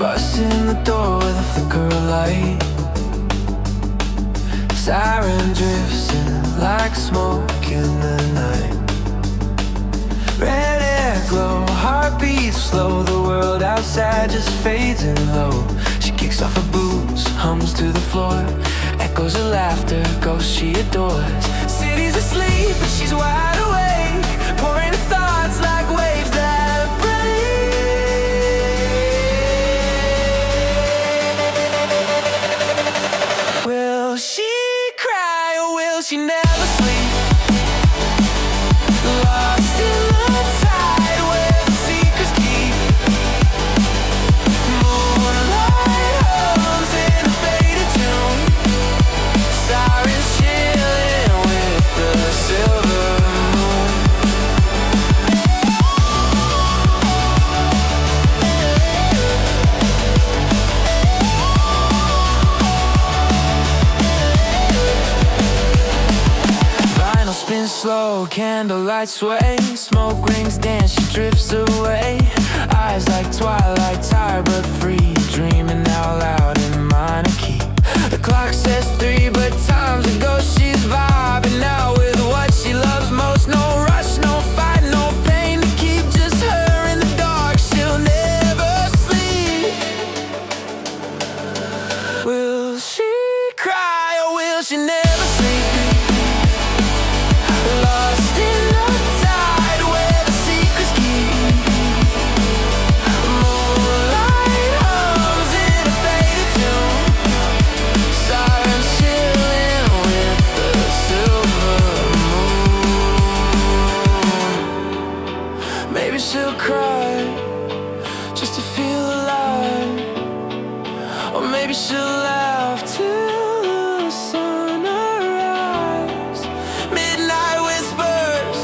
Bust in the door with a flicker of light. Siren drifts in like smoke in the night. Red air glow, heartbeats slow. The world outside just fades in low. She kicks off her boots, hums to the floor. Echoes of laughter, ghosts she adores. City's asleep, but she's wide awake, pouring her thoughts like waves that break. Will she cry or will she never sleep? Lost in the tide where the secrets keep. Moonlight hums in a faded tune. Sirens chilling with the silver moon. Vinyl spins slow, candlelight sway. Smoke rings dance, she drifts away. Eyes like twilight, tired but free. Dreaming out loud in minor key. The clock says 3, but time's a ghost. She's vibing out with what she loves most. No rush, no fight, no pain to keep. Just her in the dark, she'll never sleep. Will she cry or will she never sleep? Lost in the tide where the secrets keep. Moonlight hums in a faded tune. Sirens chilling with the silver moon. Maybe she'll cry just to feel alive, or maybe she'll laugh till the sunrise. Midnight whispers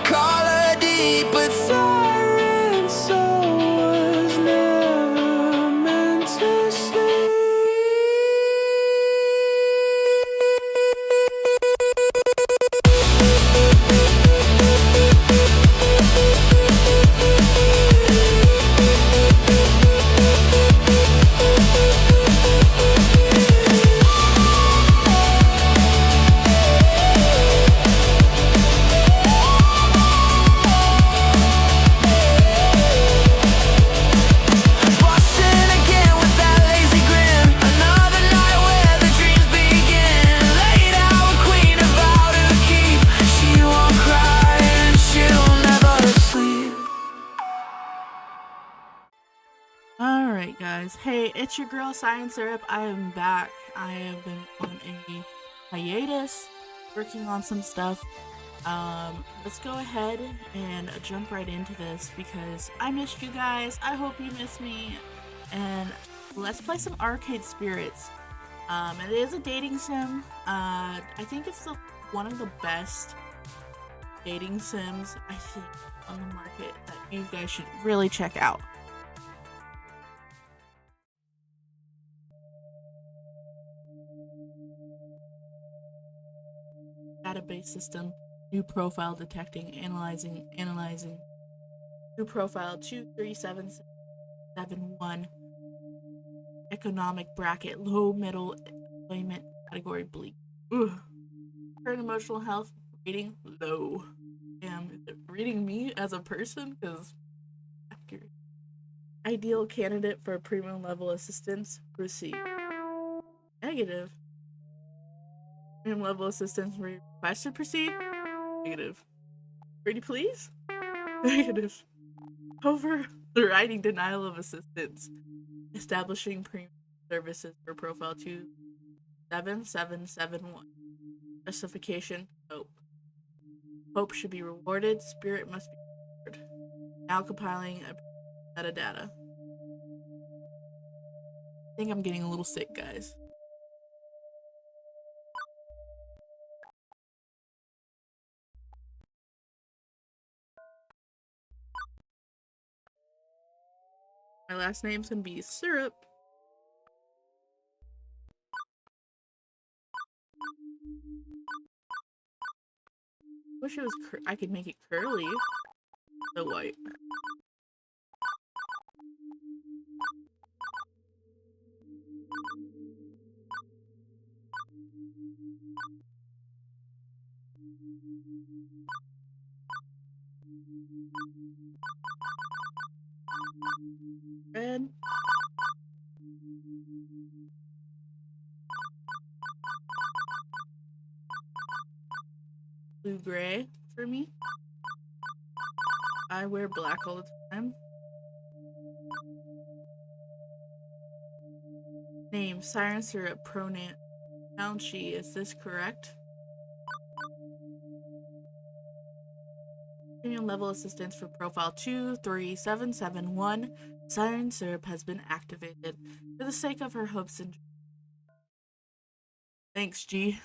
call her deep, but siren soul was never meant to sleep. Bustin' again with that lazy grin. Another night where the dreams begin. Laid out a queen of outer keep. She won't cry and she'll never sleep. Alright guys, hey, it's your girl Science Syrup. I am back. I have been on a hiatus working on some stuff. Let's go ahead and jump right into this because I missed you guys. I hope you missed me. And let's play some Arcade Spirits. It is a dating sim. I think it's one of the best dating sims I think on the market that you guys should really check out. Database system, new profile detecting, analyzing. New profile 237771. Economic bracket, low middle employment category bleak. Ugh. Current emotional health rating low. Damn, is it reading me as a person? Because accurate. Ideal candidate for premium level assistance, proceed. Negative. Premium level assistance request to proceed? Negative. Pretty please? Negative. Overriding denial of assistance. Establishing premium services for profile 27771. Justification, hope. Hope should be rewarded, spirit must be rewarded. Now compiling a metadata. I think I'm getting a little sick, guys. My last name's gonna be Syrup. Wish it was I could make it curly. So white. Red. Blue gray for me. I wear black all the time. Name, Siren Syrup, pronoun she. Is this correct? Premium level assistance for profile 23771. Siren Syrup has been activated for the sake of her hopes and thanks, G.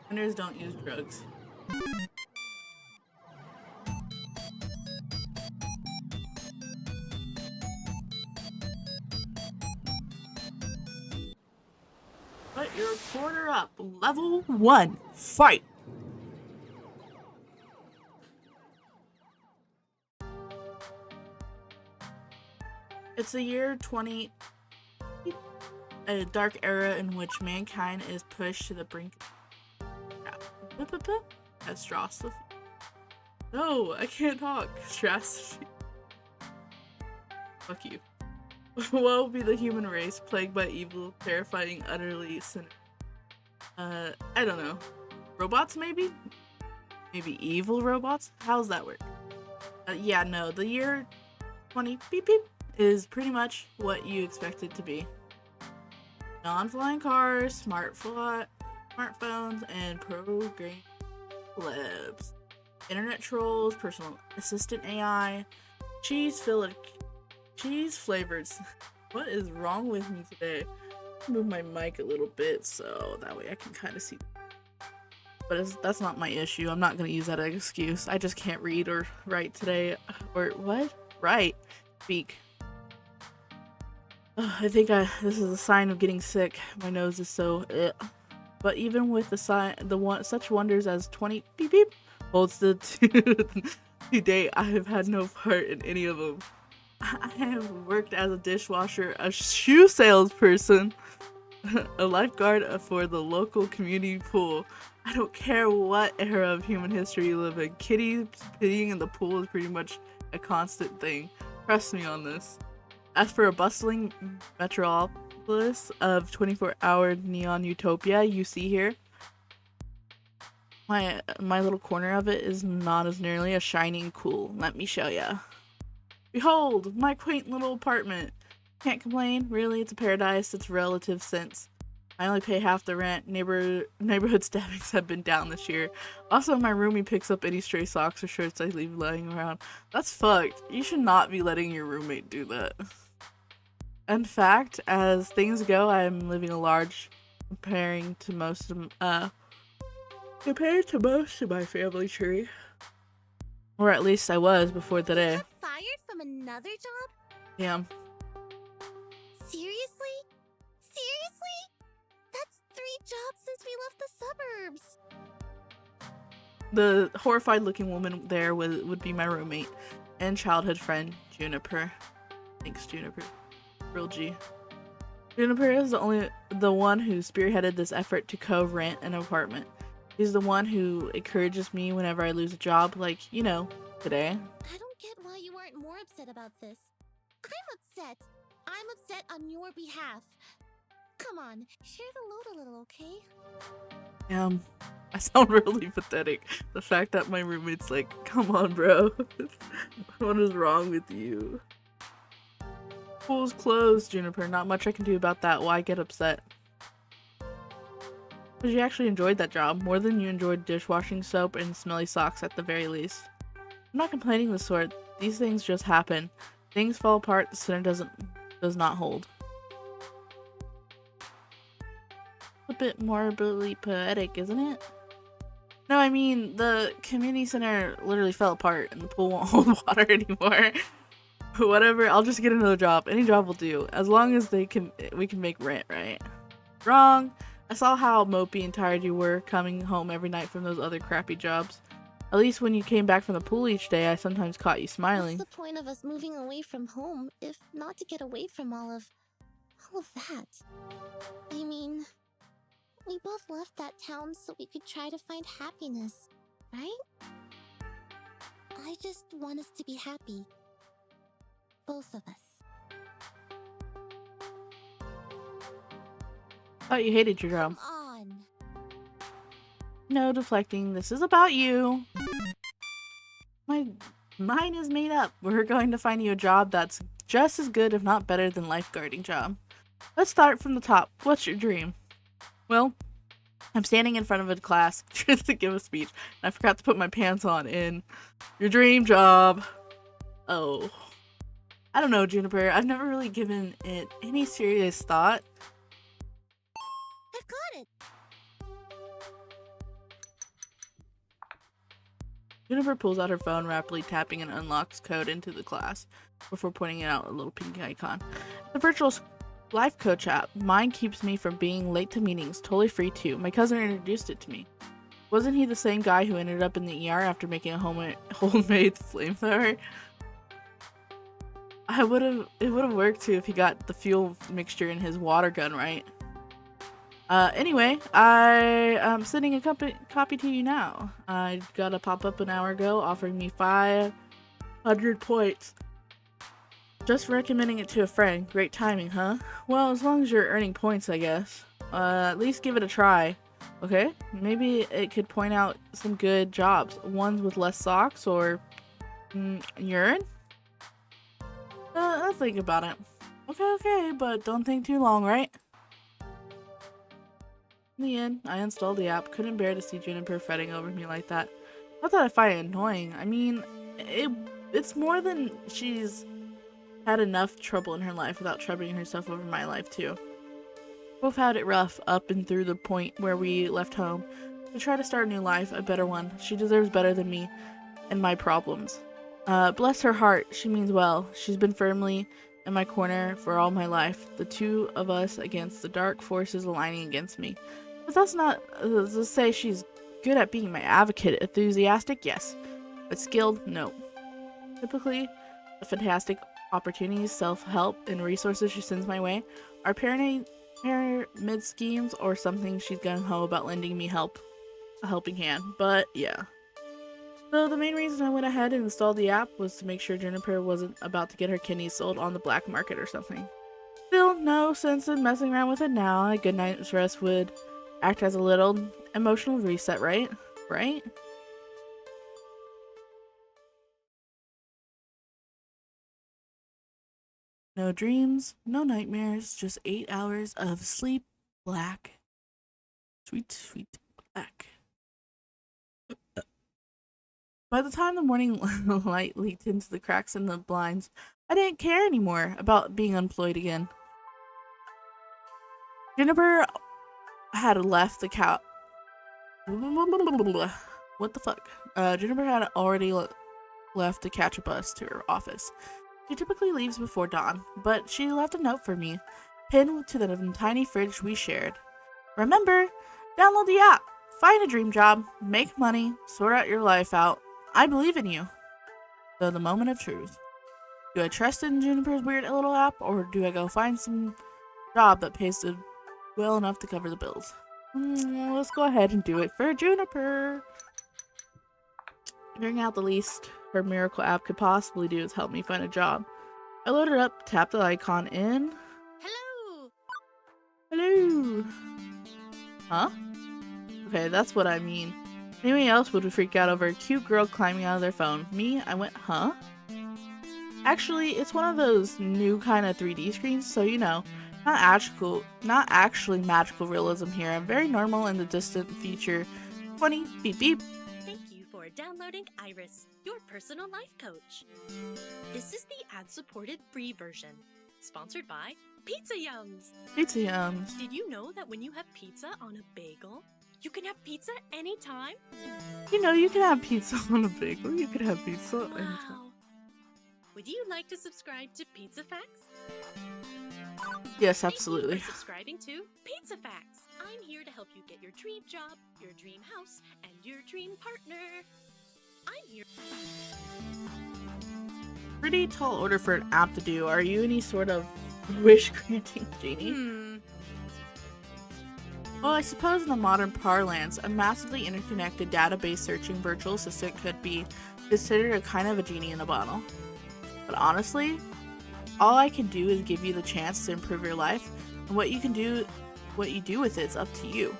Winners don't use drugs. Put your quarter up. Level 1. Fight! It's the year 20... a dark era in which mankind is pushed to the brink of catastrophe. No, I can't talk. Catastrophe. Fuck you. What will be the human race plagued by evil, terrifying, utterly sinner? I don't know. Robots, maybe? Maybe evil robots? How's that work? Yeah, no. The year 20 beep beep is pretty much what you expect it to be. Non-flying cars, smartphones, and program labs. Internet trolls, personal assistant AI, cheese flavors. What is wrong with me today? Move my mic a little bit so that way I can kind of see. But that's not my issue. I'm not going to use that as an excuse. I just can't read or write today. Or what? Write. Speak. I think this is a sign of getting sick. My nose is so But even with such wonders as 20 beep beep holds the to date, I have had no part in any of them. I have worked as a dishwasher, a shoe salesperson, a lifeguard for the local community pool. I don't care what era of human history you live in. Kitties peeing in the pool is pretty much a constant thing. Trust me on this. As for a bustling metropolis of 24-hour neon utopia you see here, my little corner of it is not as nearly as shiny and cool. Let me show ya. Behold, my quaint little apartment. Can't complain, really, it's a paradise. It's relative since I only pay half the rent. Neighborhood stabbings have been down this year. Also, my roomie picks up any stray socks or shirts I leave lying around. That's fucked. You should not be letting your roommate do that. In fact, as things go, I am living a large compared to most of my family tree. Or at least I was before today. You got fired from another job? Damn. Seriously? Seriously? That's 3 jobs since we left the suburbs. The horrified looking woman there would be my roommate and childhood friend, Juniper. Thanks, Juniper. Real G. Juniper is the one who spearheaded this effort to co-rent an apartment. He's the one who encourages me whenever I lose a job, like, you know, today. I don't get why you aren't more upset about this. I'm upset. I'm upset on your behalf. Come on, share the load a little, okay? I sound really pathetic. The fact that my roommate's like, come on, bro. What is wrong with you? Pool's closed, Juniper. Not much I can do about that. Why get upset? Because you actually enjoyed that job, more than you enjoyed dishwashing soap and smelly socks at the very least. I'm not complaining this sort. These things just happen. Things fall apart, the center does not hold. A bit morbidly poetic, isn't it? No, I mean, the community center literally fell apart and the pool won't hold water anymore. Whatever, I'll just get another job. Any job will do. As long as we can make rent, right? Wrong. I saw how mopey and tired you were coming home every night from those other crappy jobs. At least when you came back from the pool each day, I sometimes caught you What's smiling. the point of us moving away from home if not to get away from all of that? I mean, we both left that town so we could try to find happiness, right? I just want us to be happy. Both of us. Thought you hated your job. Come on. No deflecting. This is about you. My mind is made up. We're going to find you a job that's just as good, if not better, than lifeguarding job. Let's start from the top. What's your dream? Well, I'm standing in front of a class just to give a speech, and I forgot to put my pants on in your dream job. Oh. I don't know, Juniper. I've never really given it any serious thought. I've got it. Juniper pulls out her phone, rapidly tapping and unlocks code into the class before pointing out a little pink icon. The virtual life coach app. Mine keeps me from being late to meetings. Totally free too. My cousin introduced it to me. Wasn't he the same guy who ended up in the ER after making a homemade flamethrower? It would have worked too if he got the fuel mixture in his water gun right. Anyway, I am sending a copy to you now. I got a pop-up an hour ago offering me 500 points. Just recommending it to a friend. Great timing, huh? Well, as long as you're earning points, I guess. At least give it a try. Okay? Maybe it could point out some good jobs. Ones with less socks or urine? I'll think about it. Okay, but don't think too long, right? In the end, I installed the app. Couldn't bear to see Juniper fretting over me like that. Not that I find it annoying. I mean, it's more than she's had enough trouble in her life without troubling herself over my life too. Both had it rough up and through the point where we left home. To try to start a new life, a better one. She deserves better than me and my problems. Bless her heart, she means well. She's been firmly in my corner for all my life. The two of us against the dark forces aligning against me. But that's not to say she's good at being my advocate. Enthusiastic, yes. But skilled, no. Typically, the fantastic opportunities, self-help, and resources she sends my way are pyramid schemes or something she's gung-ho about lending me a helping hand. But yeah. So the main reason I went ahead and installed the app was to make sure Juniper wasn't about to get her kidneys sold on the black market or something. Still, no sense in messing around with it now. A good night's rest would act as a little emotional reset, right? Right? No dreams, no nightmares, just 8 hours of sleep, black. Sweet, sweet black. By the time the morning light leaked into the cracks in the blinds, I didn't care anymore about being unemployed again. Juniper had left the couch. What the fuck? Juniper had already left to catch a bus to her office. She typically leaves before dawn, but she left a note for me, pinned to the tiny fridge we shared. Remember, download the app, find a dream job, make money, sort out your life out. I believe in you. So the moment of truth. Do I trust in Juniper's weird little app, or do I go find some job that pays well enough to cover the bills? Let's go ahead and do it for Juniper. Figuring out the least her miracle app could possibly do is help me find a job. I loaded up, tapped the icon in. Hello! Hello! Huh? Okay, that's what I mean. Anyone else would freak out over a cute girl climbing out of their phone. Me, I went, huh? Actually, it's one of those new kind of 3D screens, so you know, not actually magical realism here. I'm very normal in the distant future. 20, beep beep. Thank you for downloading Iris, your personal life coach. This is the ad-supported free version, sponsored by Pizza Yums. Pizza Yums. Did you know that when you have pizza on a bagel, you can have pizza anytime? You know, you can have pizza on a bagel. You can have pizza anytime. Wow. Would you like to subscribe to Pizza Facts? Yes, Thank you absolutely. for subscribing to Pizza Facts. I'm here to help you get your dream job, your dream house, and your dream partner. I'm here. Pretty tall order for an app to do. Are you any sort of wish granting genie? Well, I suppose in the modern parlance, a massively interconnected database searching virtual assistant could be considered a kind of a genie in a bottle. But honestly, all I can do is give you the chance to improve your life, and what you do with it's up to you.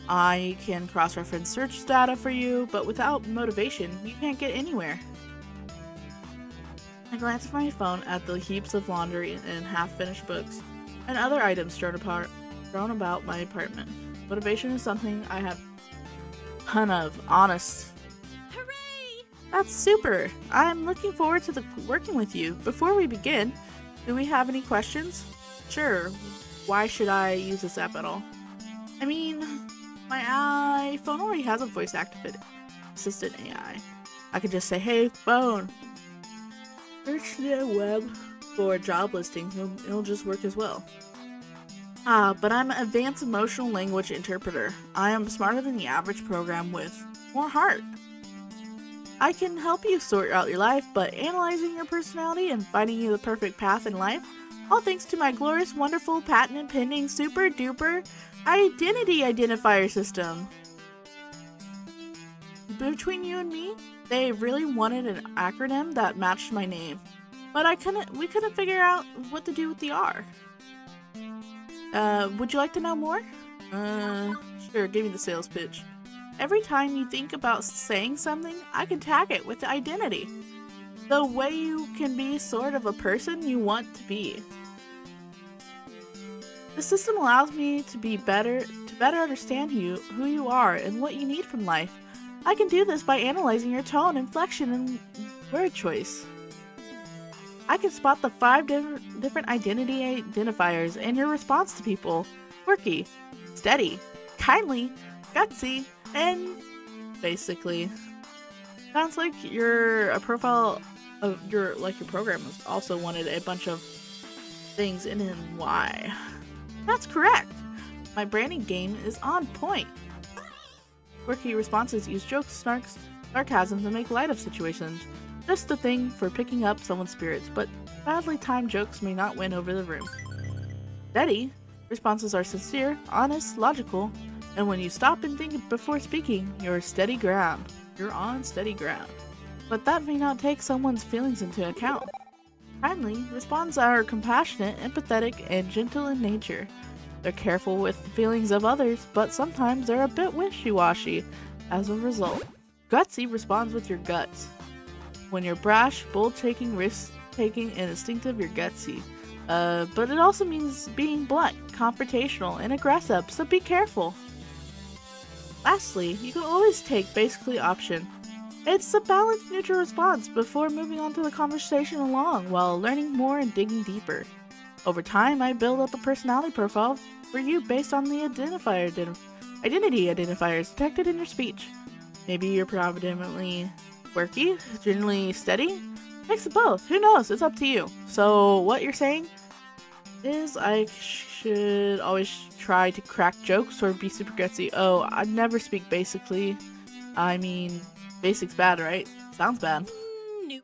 I can cross-reference search data for you, but without motivation, you can't get anywhere. I glance at my phone at the heaps of laundry and half-finished books and other items strewn about my apartment. Motivation is something I have a ton of, honest. Hooray! That's super! I'm looking forward to working with you. Before we begin, do we have any questions? Sure. Why should I use this app at all? I mean, my iPhone already has a voice-activated assistant AI. I could just say, "Hey, phone, search the web for job listings." It'll just work as well. But I'm an advanced emotional language interpreter. I am smarter than the average program with more heart. I can help you sort out your life, but analyzing your personality and finding you the perfect path in life, all thanks to my glorious, wonderful, patent pending, super duper identity identifier system. Between you and me, they really wanted an acronym that matched my name, but we couldn't figure out what to do with the R. Would you like to know more? Sure, give me the sales pitch. Every time you think about saying something, I can tag it with the identity. The way you can be sort of a person you want to be. The system allows me to better understand who you are and what you need from life. I can do this by analyzing your tone, inflection, and word choice. I can spot the 5 different identity identifiers and your response to people. Quirky, steady, kindly, gutsy, and basically. Sounds like your program has also wanted a bunch of things in and why. That's correct. My branding game is on point. Quirky responses use jokes, snarks, sarcasm to make light of situations. Just the thing for picking up someone's spirits, but badly timed jokes may not win over the room. Steady responses are sincere, honest, logical, and when you stop and think before speaking, you're steady ground. You're on steady ground. But that may not take someone's feelings into account. Kindly responds are compassionate, empathetic, and gentle in nature. They're careful with the feelings of others, but sometimes they're a bit wishy-washy as a result. Gutsy responds with your guts. When you're brash, bold-taking, risk-taking, and instinctive, you're gutsy. But it also means being blunt, confrontational, and aggressive, so be careful. Lastly, you can always take basically option. It's a balanced, neutral response before moving on to the conversation along while learning more and digging deeper. Over time, I build up a personality profile for you based on the identity identifiers detected in your speech. Maybe you're predominantly quirky, generally steady, mix of both. Who knows? It's up to you. So what you're saying is I should always try to crack jokes or be super gutsy. Oh, I never speak basically. I mean, basic's bad, right? Sounds bad. Nope.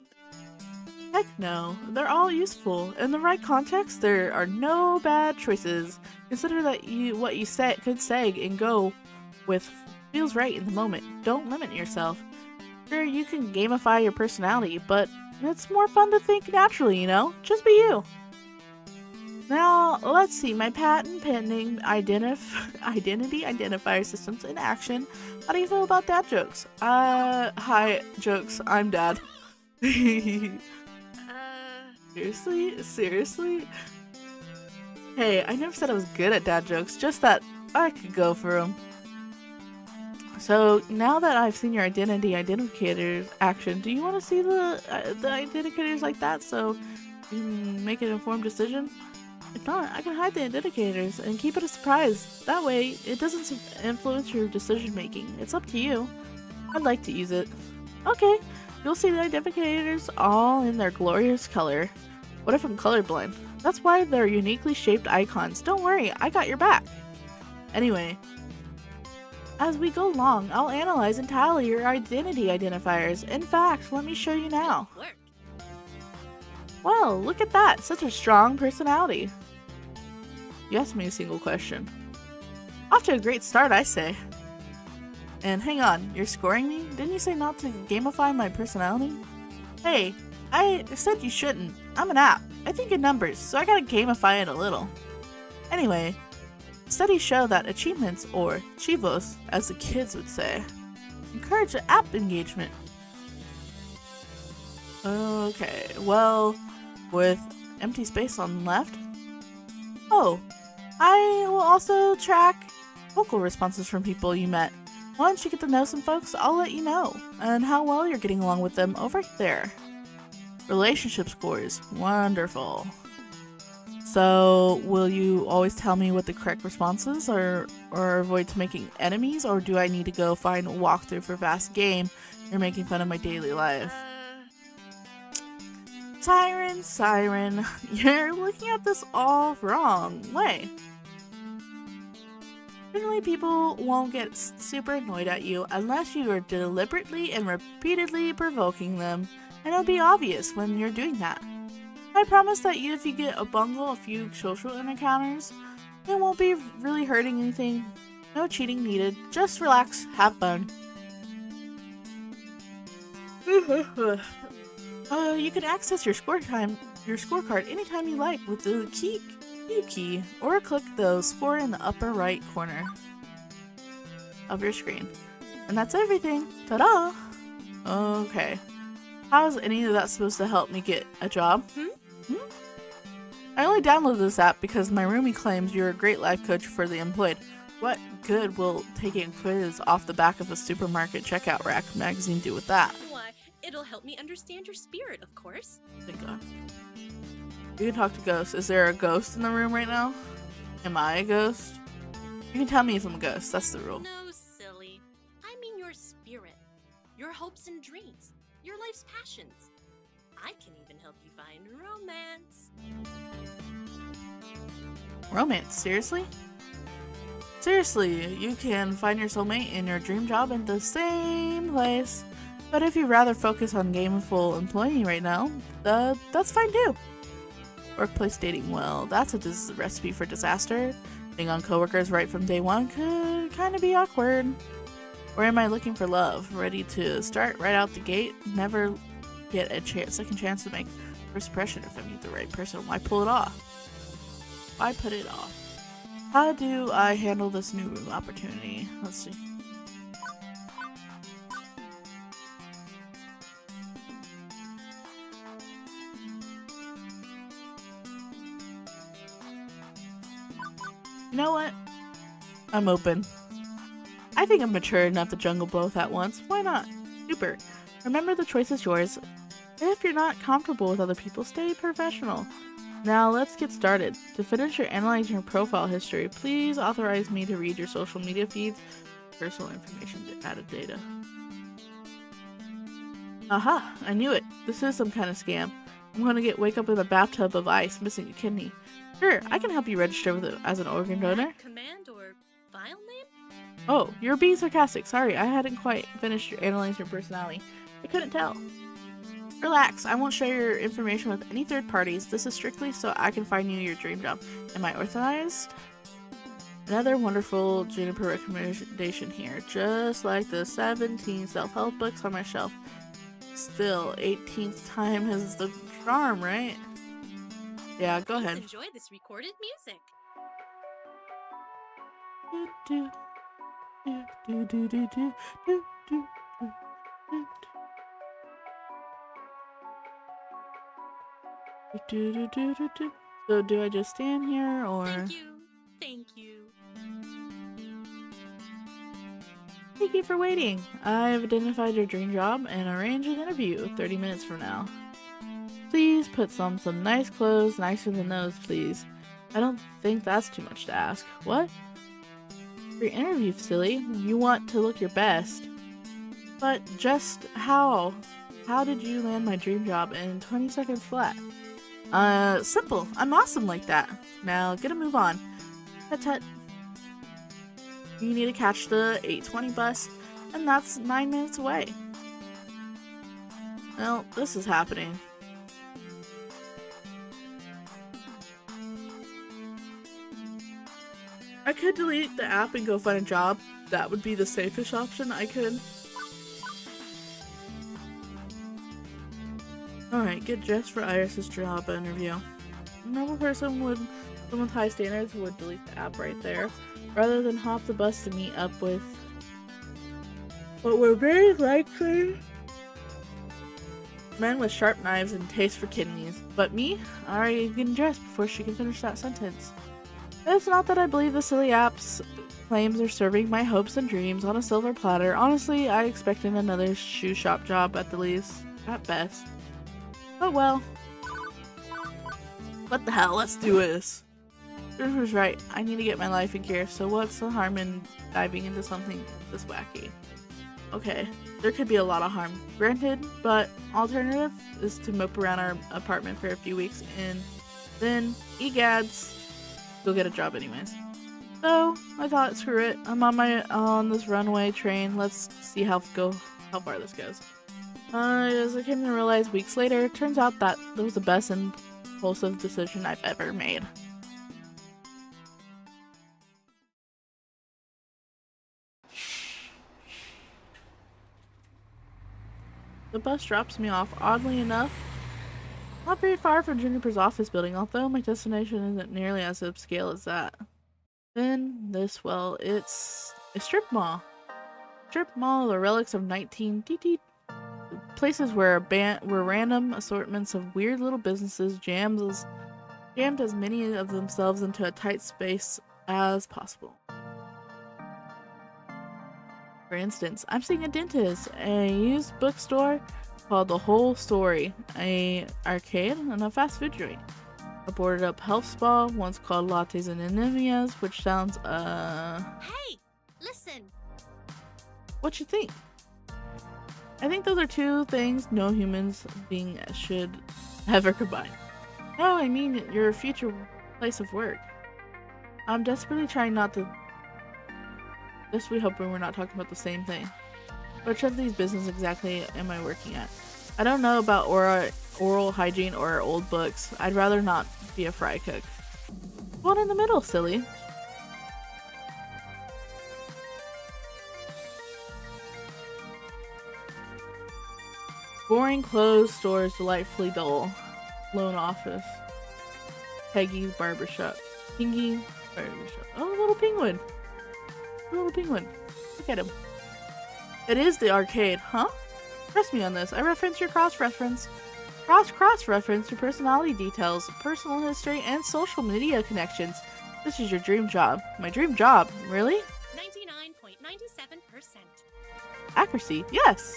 Heck no. They're all useful. In the right context, there are no bad choices. Consider that what you could say and go with feels right in the moment. Don't limit yourself. Sure, you can gamify your personality, but it's more fun to think naturally, you know? Just be you. Now, let's see. My patent pending identity identifier systems in action. How do you feel about dad jokes? Hi, jokes. I'm dad. Seriously? Hey, I never said I was good at dad jokes, just that I could go for them. So, now that I've seen your identity identificators action, do you want to see the identificators like that so you can make an informed decision? If not, I can hide the identificators and keep it a surprise. That way, it doesn't influence your decision making. It's up to you. I'd like to use it. Okay, you'll see the identificators all in their glorious color. What if I'm colorblind? That's why they're uniquely shaped icons. Don't worry, I got your back. Anyway, as we go along, I'll analyze and tally your identity identifiers. In fact, let me show you now. Good work. Well, look at that. Such a strong personality. You asked me a single question. Off to a great start, I say. And hang on, you're scoring me? Didn't you say not to gamify my personality? Hey, I said you shouldn't. I'm an app. I think in numbers, so I gotta gamify it a little. Anyway, studies show that achievements, or chivos, as the kids would say, encourage app engagement. Okay, well, with empty space on the left. Oh, I will also track vocal responses from people you met. Once you get to know some folks, I'll let you know, and how well you're getting along with them over there. Relationship scores, wonderful. So, will you always tell me what the correct response is, or avoid making enemies, or do I need to go find a walkthrough for fast game? You're making fun of my daily life. Siren, you're looking at this all wrong way. Generally, people won't get super annoyed at you unless you are deliberately and repeatedly provoking them, and it'll be obvious when you're doing that. I promise that if you get a few social encounters, it won't be really hurting anything. No cheating needed. Just relax, have fun. You can access your scorecard anytime you like with the Q key, or click the score in the upper right corner of your screen. And that's everything. Ta-da! Okay. How is any of that supposed to help me get a job? I only downloaded this app because my roomie claims you're a great life coach for the employed. What good will taking a quiz off the back of a supermarket checkout rack magazine do with that? Why, it'll help me understand your spirit, of course. Thank God. You can talk to ghosts. Is there a ghost in the room right now? Am I a ghost? You can tell me if I'm a ghost. That's the rule. No, silly. I mean your spirit. Your hopes and dreams. Your life's passions. I can even help you find romance. Romance? Seriously? Seriously, you can find your soulmate in your dream job in the same place. But if you'd rather focus on gameful employee right now, that's fine too. Workplace dating, well, that's a recipe for disaster. Being on coworkers right from day one could kind of be awkward. Or am I looking for love, ready to start right out the gate, never get a second chance to make first impression if I meet the right person? Why pull it off? Why put it off? How do I handle this new opportunity? Let's see. You know what? I'm open. I think I'm mature enough to jungle both at once. Why not? Super. Remember, the choice is yours. If you're not comfortable with other people, stay professional. Now let's get started. To finish your analyzing your profile history, please authorize me to read your social media feeds, personal information, added data. Aha! I knew it. This is some kind of scam. I'm gonna wake up in a bathtub of ice, missing a kidney. Sure, I can help you register with it as an organ donor. Command or file name? Oh, you're being sarcastic. Sorry, I hadn't quite finished analyzing your personality. I couldn't tell. Relax, I won't share your information with any third parties. This is strictly so I can find you your dream job. Am I authorized? Another wonderful Juniper recommendation here. Just like the 17 self-help books on my shelf. Still, 18th time is the charm, right? Yeah, go ahead. Enjoy this recorded music. Do, do, do, do, do, do, do, do, do, do. Do, do, do, do, do. So do I just stand here or? Thank you. Thank you. Thank you for waiting. I've identified your dream job and arranged an interview 30 minutes from now. Please put some nice clothes, nicer than those, please. I don't think that's too much to ask. What? For your interview, silly. You want to look your best. But just how? How did you land my dream job in 20 seconds flat? Simple. I'm awesome like that. Now get a move on. Tut tut. You need to catch the 8:20 bus, and that's 9 minutes away. Well, this is happening. I could delete the app and go find a job. That would be the safest option I could. Alright, get dressed for Iris's job interview. A normal person would, someone with high standards would delete the app right there, rather than hop the bus to meet up with what were very likely men with sharp knives and taste for kidneys. But me? Already getting dressed before she can finish that sentence. It's not that I believe the silly app's claims are serving my hopes and dreams on a silver platter. Honestly, I expected another shoe shop job at the least, at best. Oh well. What the hell, let's do this. Jennifer's right, I need to get my life in gear, so what's the harm in diving into something this wacky? Okay, there could be a lot of harm, granted, but alternative is to mope around our apartment for a few weeks and then, egads, go get a job anyways. So, I thought, screw it, I'm on this runaway train, let's see how far this goes. As I came to realize weeks later, it turns out that that was the best impulsive decision I've ever made. The bus drops me off, oddly enough, not very far from Juniper's office building, although my destination isn't nearly as upscale as that. Then, it's a strip mall. Strip mall, the relics of 19 places where random assortments of weird little businesses jammed as many of themselves into a tight space as possible. For instance, I'm seeing a dentist, a used bookstore called The Whole Story, a arcade, and a fast food joint. A boarded up health spa, once called Lattes and Anemias, which sounds, Hey! Listen! What you think? I think those are two things no humans being should ever combine. No, I mean your future place of work. I'm desperately trying not to. Just we hope we're not talking about the same thing. Which of these businesses exactly am I working at? I don't know about oral hygiene or old books. I'd rather not be a fry cook. One in the middle, silly. Boring clothes stores, delightfully dull. Lone office. Peggy's barbershop. Pingy barbershop. Oh, a little penguin. A little penguin. Look at him. It is the arcade, huh? Trust me on this. I reference your cross-reference your personality details, personal history, and social media connections. This is your dream job. My dream job? Really? 99.97%. Accuracy, yes!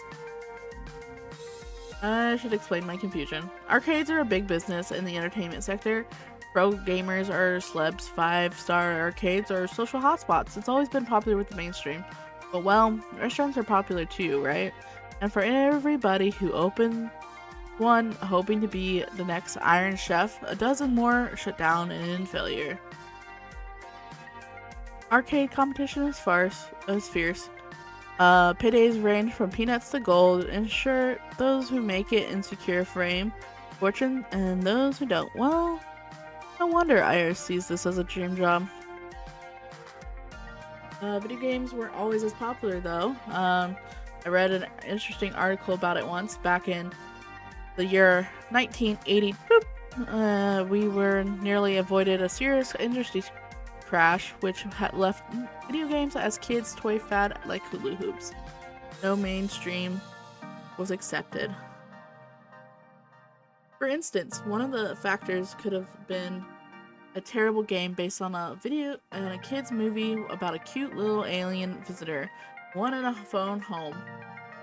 I should explain my confusion. Arcades are a big business in the entertainment sector. Pro gamers are celebs, 5-star arcades are social hotspots. It's always been popular with the mainstream. But well, restaurants are popular too, right? And for everybody who opened one hoping to be the next Iron Chef, a dozen more shut down in failure. Arcade competition is fierce. Paydays range from peanuts to gold. Ensure those who make it in secure frame, fortune, and those who don't. Well, no wonder Iris sees this as a dream job. Video games weren't always as popular though. I read an interesting article about it once back in the year 1980. We were nearly avoided a serious industry crash which had left video games as kids' toy fad like hula hoops. No mainstream was accepted. For instance, one of the factors could have been a terrible game based on a video and a kid's movie about a cute little alien visitor, one in a phone home.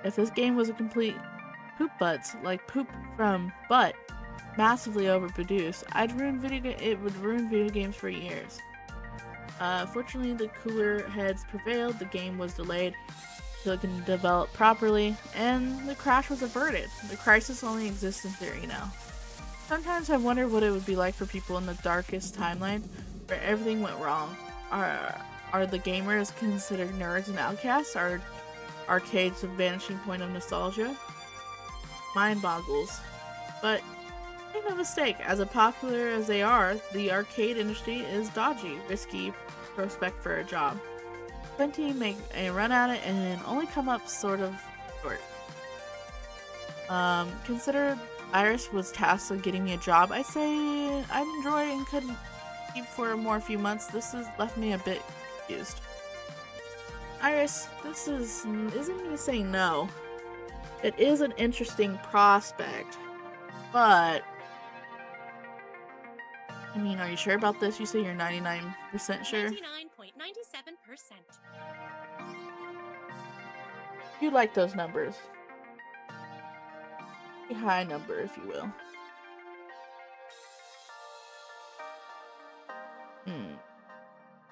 If this game was a complete poop butts, like poop from butt, massively overproduced, it would ruin video games for years. Fortunately, the cooler heads prevailed, the game was delayed so it can develop properly, and the crash was averted. The crisis only exists in theory now. Sometimes I wonder what it would be like for people in the darkest timeline where everything went wrong. Are the gamers considered nerds and outcasts? Are arcades a vanishing point of nostalgia? Mind boggles. But make no mistake, as popular as they are, the arcade industry is dodgy, risky prospect for a job. Plenty make a run at it and only come up sort of short. Consider Iris was tasked with getting me a job. I say I'd enjoy and couldn't keep for a few months. This has left me a bit confused. Iris, this isn't me saying no. It is an interesting prospect, but I mean, are you sure about this? You say you're 99% sure? 99.97%. You like those numbers. A high number, if you will.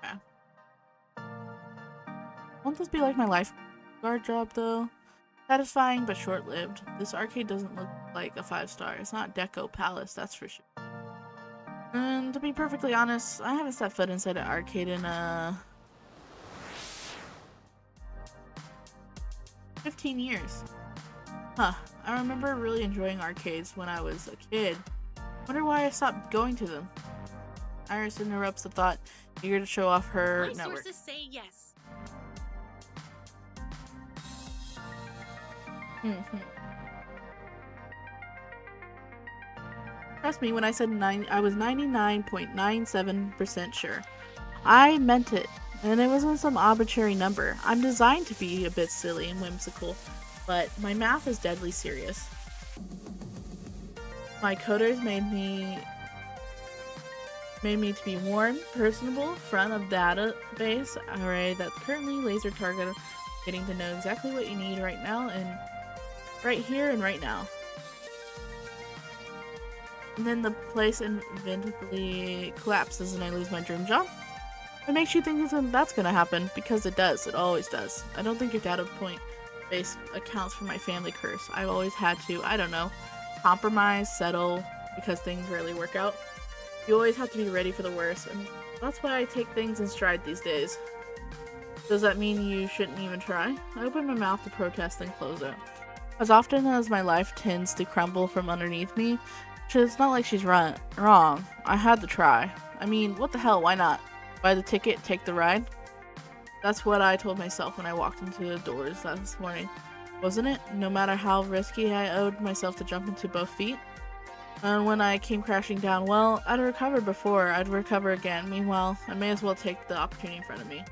Yeah. Won't this be like my lifeguard job, though? Satisfying, but short-lived. This arcade doesn't look like a 5-star. It's not Deco Palace, that's for sure. And to be perfectly honest, I haven't set foot inside an arcade in 15 years. Huh, I remember really enjoying arcades when I was a kid. Wonder why I stopped going to them. Iris interrupts the thought, eager to show off her My network. sources say yes. Trust me when I said I was 99.97% sure. I meant it, and it wasn't some arbitrary number. I'm designed to be a bit silly and whimsical, but my math is deadly serious. My coders made me to be warm, personable, front of database array that currently laser target, getting to know exactly what you need right now and right here and right now. And then the place inevitably collapses and I lose my dream job. What makes you think that's gonna happen? Because it does. It always does. I don't think your data point base accounts for my family curse. I've always had to, I don't know, compromise, settle, because things rarely work out. You always have to be ready for the worst, and that's why I take things in stride these days. Does that mean you shouldn't even try? I open my mouth to protest and close it. As often as my life tends to crumble from underneath me, it's not like she's wrong. I had to try. I mean, what the hell, why not? Buy the ticket, take the ride? That's what I told myself when I walked into the doors this morning. Wasn't it? No matter how risky I owed myself to jump into both feet. And when I came crashing down, well, I'd recovered before, I'd recover again. Meanwhile, I may as well take the opportunity in front of me.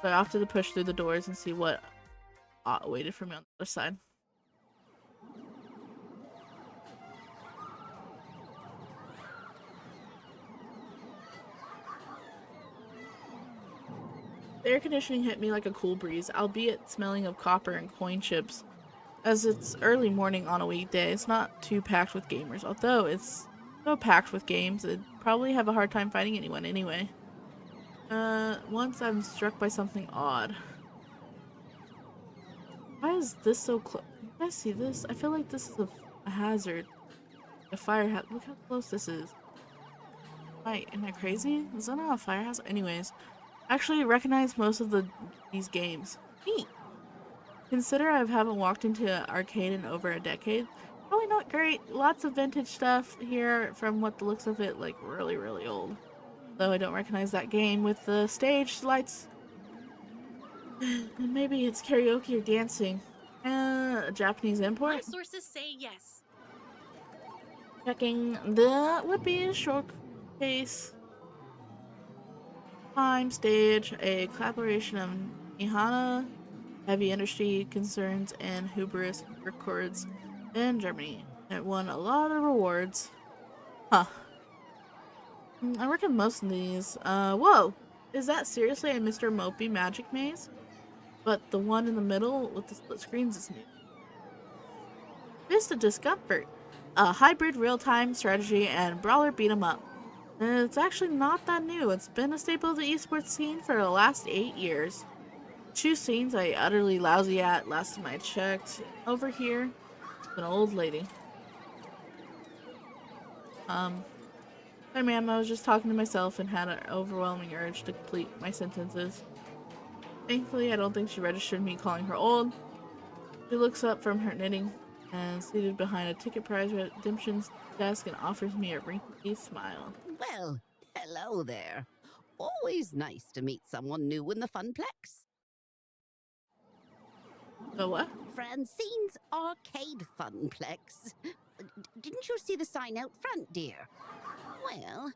So I opted to push through the doors and see what waited for me on the other side. The air conditioning hit me like a cool breeze, albeit smelling of copper and coin chips. As it's early morning on a weekday, it's not too packed with gamers. Although it's so packed with games, it'd probably have a hard time finding anyone anyway. Once I'm struck by something odd. Why is this so close? You guys see this? I feel like this is a hazard. A fire hazard. Look how close this is. Wait, am I crazy? Is that not a fire hazard? Anyways, I actually recognize most of these games. Neat. Consider I haven't walked into an arcade in over a decade. Probably not great. Lots of vintage stuff here from what the looks of it, like really, really old. Though I don't recognize that game with the stage lights. And maybe it's karaoke or dancing. A Japanese My import. sources say yes. Checking the would-be showcase. Time, stage, a collaboration of Mihana, Heavy Industry Concerns, and Hubris Records in Germany. It won a lot of rewards. Huh. I reckon most of these. Whoa! Is that seriously a Mr. Mopey Magic Maze? But the one in the middle with the split screens is new. Vista Discomfort. A hybrid real-time strategy and brawler beat 'em up. And it's actually not that new. It's been a staple of the esports scene for the last 8 years. Two scenes I utterly lousy at last time I checked. Over here, it's an old lady. Sorry ma'am, I was just talking to myself and had an overwhelming urge to complete my sentences. Thankfully, I don't think she registered me calling her old. She looks up from her knitting and seated behind a ticket prize redemption's desk and offers me a wrinkly smile. Well, hello there. Always nice to meet someone new in the Funplex. So what? Francine's Arcade Funplex. Didn't you see the sign out front, dear? Well,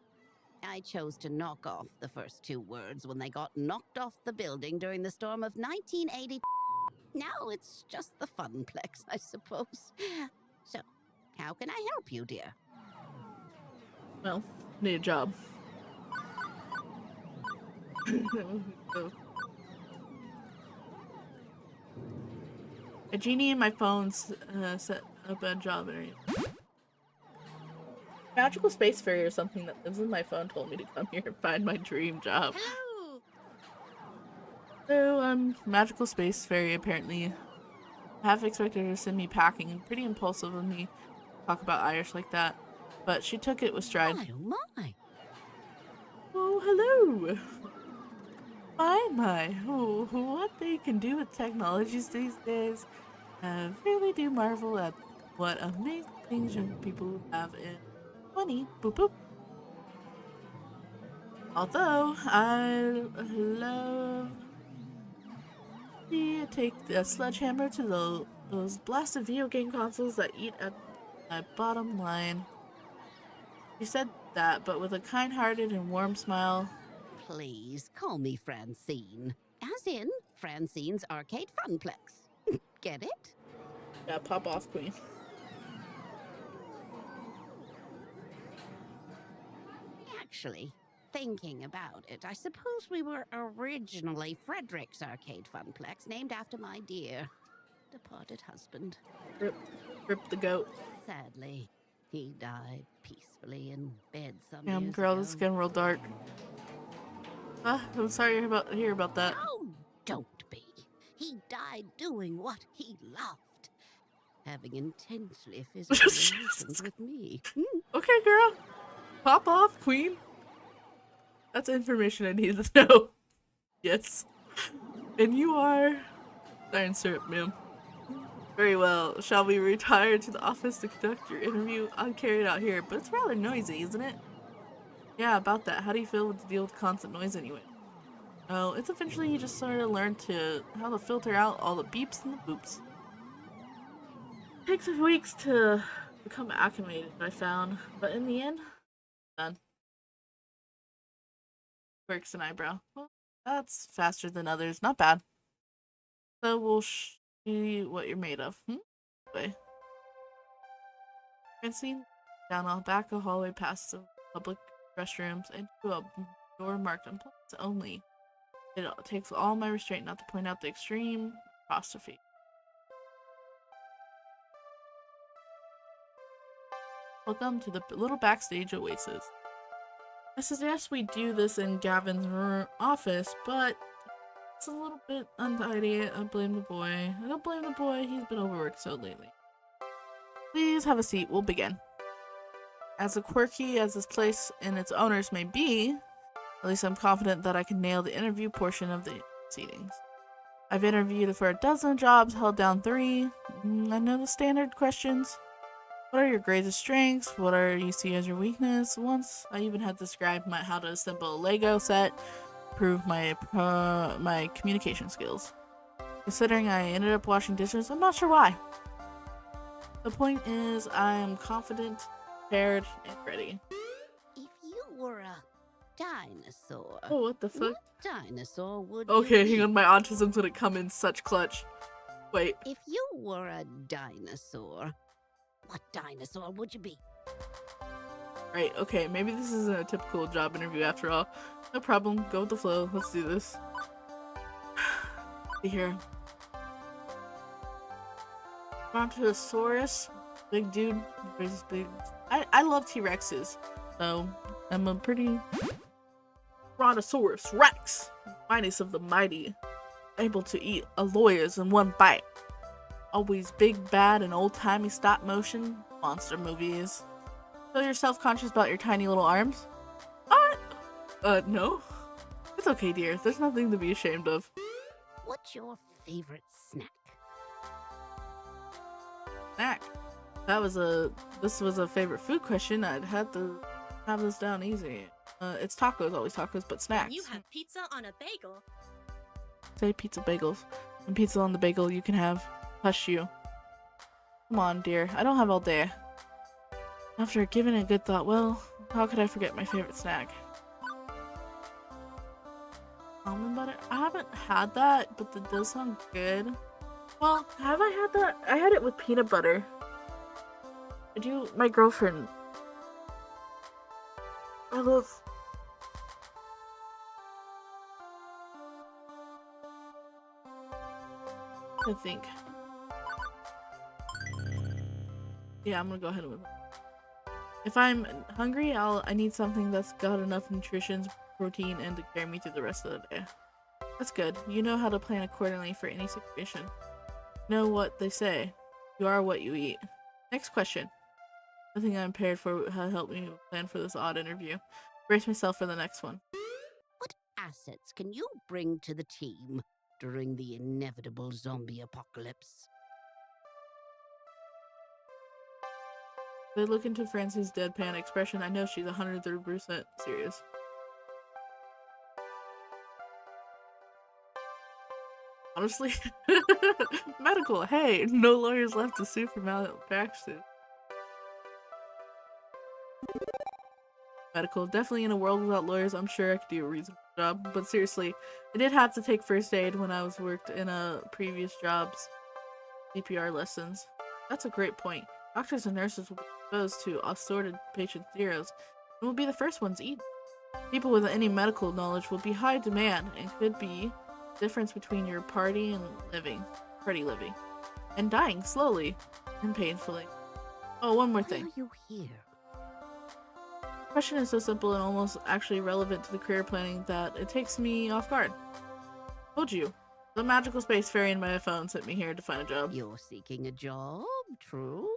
I chose to knock off the first two words when they got knocked off the building during the storm of 1980. Now it's just the Funplex, I suppose. So, how can I help you, dear? Well, need a job. A genie in my phone's set up a job interview. Magical Space Fairy or something that lives in my phone told me to come here and find my dream job. Hello! So, Magical Space Fairy apparently half expected her to send me packing. Pretty impulsive of me to talk about Irish like that. But she took it with stride. Oh my. Oh, hello! My. Oh, what they can do with technologies these days. I really do marvel at what amazing things young people have in 20. Boop boop. Although, I love to take a sledgehammer to those blasted video game consoles that eat at my bottom line. She said that, but with a kind-hearted and warm smile. Please call me Francine. As in Francine's Arcade Funplex. Get it? Yeah, pop off, queen. Actually, thinking about it, I suppose we were originally Frederick's Arcade Funplex, named after my dear departed husband. Rip the goat. Sadly, he died peacefully in bed some Damn, years girl, ago. this is getting real dark. I'm sorry to hear about that. Oh, don't be. He died doing what he loved. Having intensely physical relations with me. Okay, girl. Pop off, queen. That's information I needed to know. Yes. And you are... Iron syrup, ma'am. Very well. Shall we retire to the office to conduct your interview? I'll carry it out here, but it's rather noisy, isn't it? Yeah, about that. How do you feel with the deal with constant noise anyway? Oh, it's eventually you just sort of learn how to filter out all the beeps and the boops. Takes weeks to become acclimated, I found, but in the end, done. Quirks an eyebrow. Well, that's faster than others. Not bad. So we'll see what you're made of. Wait. Francine down a back a hallway past the public restrooms into a door marked employees only. It takes all my restraint not to point out the extreme apostrophe. Welcome to the little backstage oasis. I suggest we do this in Gavin's office, but it's a little bit untidy. I blame the boy. I don't blame the boy, he's been overworked so lately. Please have a seat, we'll begin. As quirky as this place and its owners may be, at least I'm confident that I can nail the interview portion of the proceedings. I've interviewed for 12 jobs, held down 3. I know the standard questions. What are your greatest strengths? What are you see as your weakness? Once I even had to describe how to assemble a Lego set, prove my communication skills. Considering I ended up washing dishes, I'm not sure why. The point is, I am confident, prepared, and ready. If you were a dinosaur, Oh, what the fuck? what dinosaur would you Okay, be? hang on, my autism's gonna come in such clutch. Wait. If you were a dinosaur, what dinosaur would you be? Right, okay, maybe this isn't a typical job interview after all. No problem, go with the flow, let's do this. See here. Brontosaurus, big dude, big. I love T-Rexes, so I'm a pretty Brontosaurus Rex, mightiest of the mighty, able to eat lawyers in one bite. Always big, bad, and old-timey stop-motion monster movies. So you're self-conscious about your tiny little arms? No. It's okay, dear. There's nothing to be ashamed of. What's your favorite snack? Snack. This was a favorite food question. I'd had to have this down easy. It's tacos, always tacos, but snacks. You have pizza on a bagel. Say pizza bagels. And pizza on the bagel you can have. Hush you. Come on, dear. I don't have all day. After giving it a good thought, well, how could I forget my favorite snack? Almond butter? I haven't had that, but that does sound good. Well, have I had that? I had it with peanut butter. My girlfriend. I think. Yeah, I'm gonna go ahead with it. If I'm hungry, I need something that's got enough nutrition, protein, and to carry me through the rest of the day. That's good. You know how to plan accordingly for any situation. You know what they say. You are what you eat. Next question. Nothing I'm prepared for will help me plan for this odd interview. Brace myself for the next one. What assets can you bring to the team during the inevitable zombie apocalypse? They look into Francie's deadpan expression. I know she's 130% serious. Honestly, medical. Hey, no lawyers left to sue for malpractice. Medical. Definitely in a world without lawyers, I'm sure I could do a reasonable job. But seriously, I did have to take first aid when I was worked in previous jobs. CPR lessons. That's a great point. Doctors and nurses will be exposed to assorted patient zeros and will be the first ones eaten. People with any medical knowledge will be high demand and could be the difference between your party living and dying slowly and painfully. Oh, one more thing. Why are you here? The question is so simple and almost actually relevant to the career planning that it takes me off guard. Told you. The magical space fairy in my phone sent me here to find a job. You're seeking a job, true?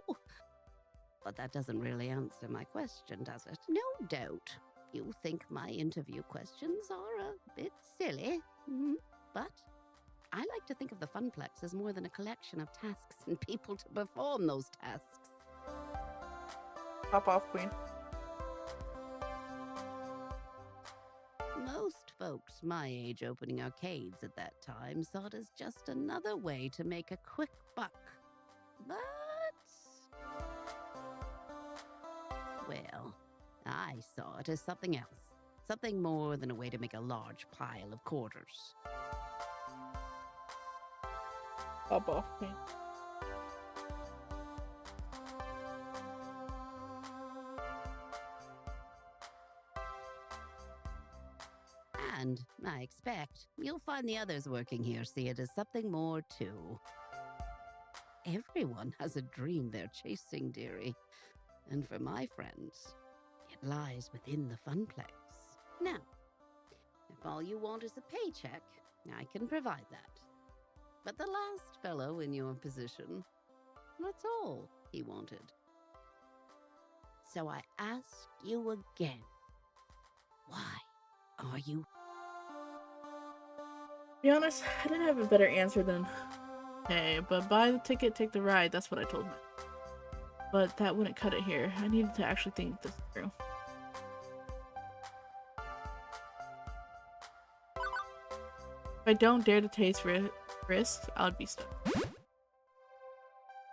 But that doesn't really answer my question, does it? No doubt. You think my interview questions are a bit silly, but I like to think of the Funplex as more than a collection of tasks and people to perform those tasks. Pop off, queen. Most folks my age opening arcades at that time saw it as just another way to make a quick buck. But well, I saw it as something else. Something more than a way to make a large pile of quarters. Pop off, queen. And I expect you'll find the others working here see it as something more too. Everyone has a dream they're chasing, dearie. And for my friends, it lies within the Funplex. Now, if all you want is a paycheck, I can provide that. But the last fellow in your position, that's all he wanted. So I ask you again, why are you? To be honest, I didn't have a better answer than, hey, but buy the ticket, take the ride. That's what I told him. But that wouldn't cut it here. I needed to actually think this through. If I don't dare to taste risk, I would be stuck.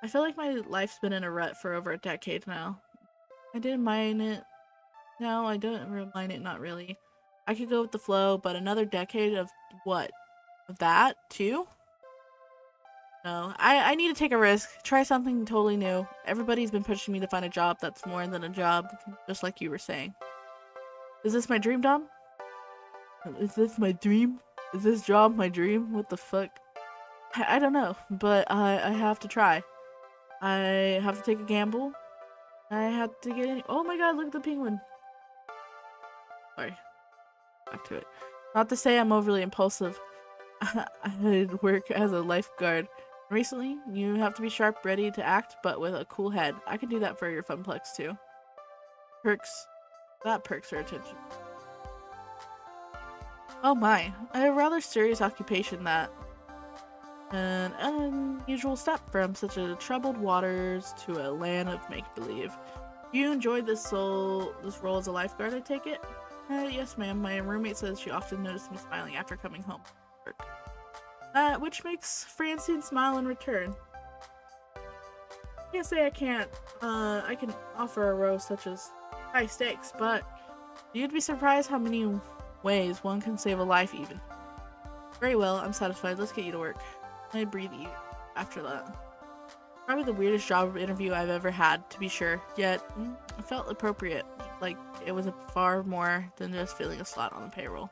I feel like my life's been in a rut for over a decade now. I didn't mind it. No, I don't mind it, not really. I could go with the flow, but another decade of what? Of that, too? No, I need to take a risk. Try something totally new. Everybody's been pushing me to find a job that's more than a job, just like you were saying. Is this my dream job? Is this my dream? Is this job my dream? What the fuck? I don't know, but I have to try. I have to take a gamble. I have to get in. Oh my god, look at the penguin. Sorry. Back to it. Not to say I'm overly impulsive. I work as a lifeguard. Recently, you have to be sharp, ready to act, but with a cool head. I can do that for your Funplex too. That perks her attention. Oh my, I have a rather serious occupation that an unusual step from such a troubled waters to a land of make-believe. You enjoyed this role as a lifeguard, I take it? Yes, ma'am. My roommate says she often noticed me smiling after coming home from work. Which makes Francine smile in return. Can't say I can offer a rose such as high stakes, but you'd be surprised how many ways one can save a life even. Very well, I'm satisfied. Let's get you to work. I breathe easy after that. Probably the weirdest job interview I've ever had, to be sure, yet it felt appropriate, like it was far more than just filling a slot on the payroll.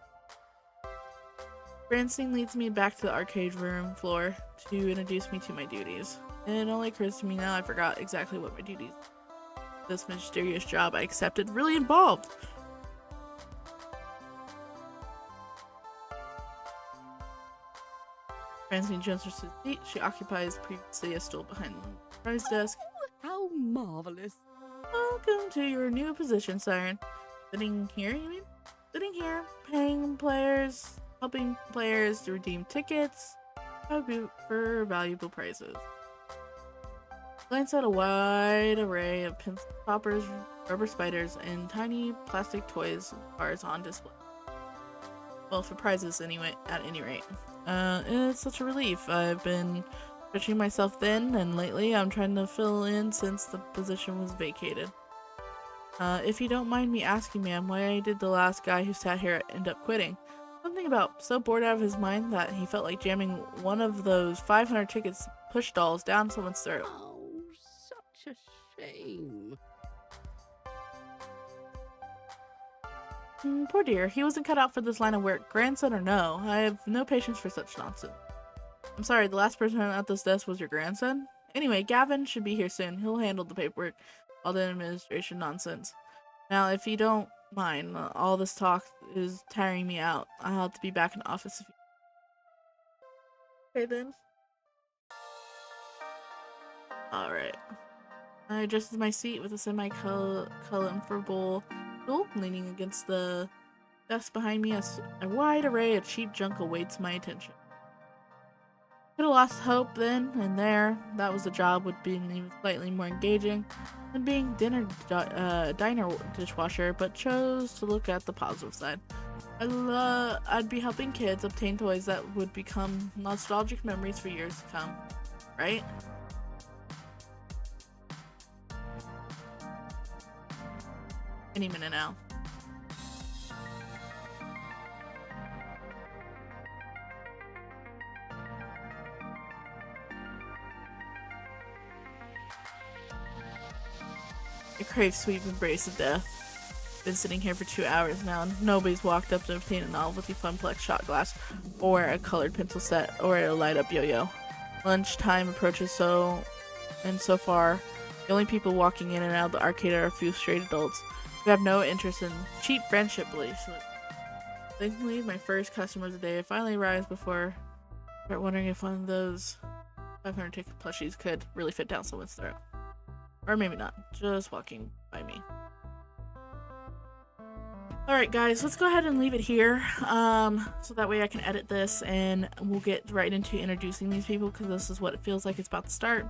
Francine leads me back to the arcade room floor to introduce me to my duties. It only occurs to me now I forgot exactly what my duties this mysterious job I accepted really involved. Francine jumps to the seat. She occupies previously a stool behind the prize desk. How marvelous. Welcome to your new position, Siren. Sitting here, you mean? Sitting here, paying players, helping players to redeem tickets for valuable prizes. Glance at a wide array of pencil poppers, rubber spiders, and tiny plastic toys cars on display. Well, for prizes anyway, at any rate. It's such a relief. I've been stretching myself thin, and lately I'm trying to fill in since the position was vacated. If you don't mind me asking, ma'am, why did the last guy who sat here end up quitting? Something about so bored out of his mind that he felt like jamming one of those 500 tickets push dolls down someone's throat. Oh, such a shame. Poor dear, he wasn't cut out for this line of work, grandson or no. I have no patience for such nonsense. I'm sorry, the last person at this desk was your grandson? Anyway, Gavin should be here soon. He'll handle the paperwork, all the administration nonsense. Now, if you don't mind, all this talk is tiring me out. I'll have to be back in the office if you... Okay, then. Alright. I adjusted my seat with a semi-colorful stool leaning against the desk behind me as a wide array of cheap junk awaits my attention. Could have lost hope then and there. That was the job would be even slightly more engaging than being diner dishwasher, but chose to look at the positive side. I'd be helping kids obtain toys that would become nostalgic memories for years to come, right? Any minute now. I crave sweet embrace of death. Been sitting here for 2 hours now, and nobody's walked up to obtain a novelty Funplex shot glass, or a colored pencil set, or a light-up yo-yo. Lunchtime approaches so far, the only people walking in and out of the arcade are a few straight adults who have no interest in cheap friendship beliefs. Thankfully, my first customer of the day finally arrives before I start wondering if one of those 500 ticket plushies could really fit down someone's throat. Or maybe not, just walking by me. Alright guys, let's go ahead and leave it here, so that way I can edit this and we'll get right into introducing these people, because this is what it feels like it's about to start.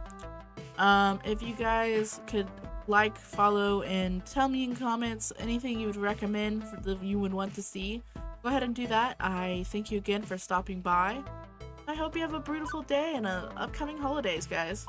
If you guys could like, follow, and tell me in comments anything you would recommend you would want to see, go ahead and do that. I thank you again for stopping by. I hope you have a beautiful day and upcoming holidays, guys.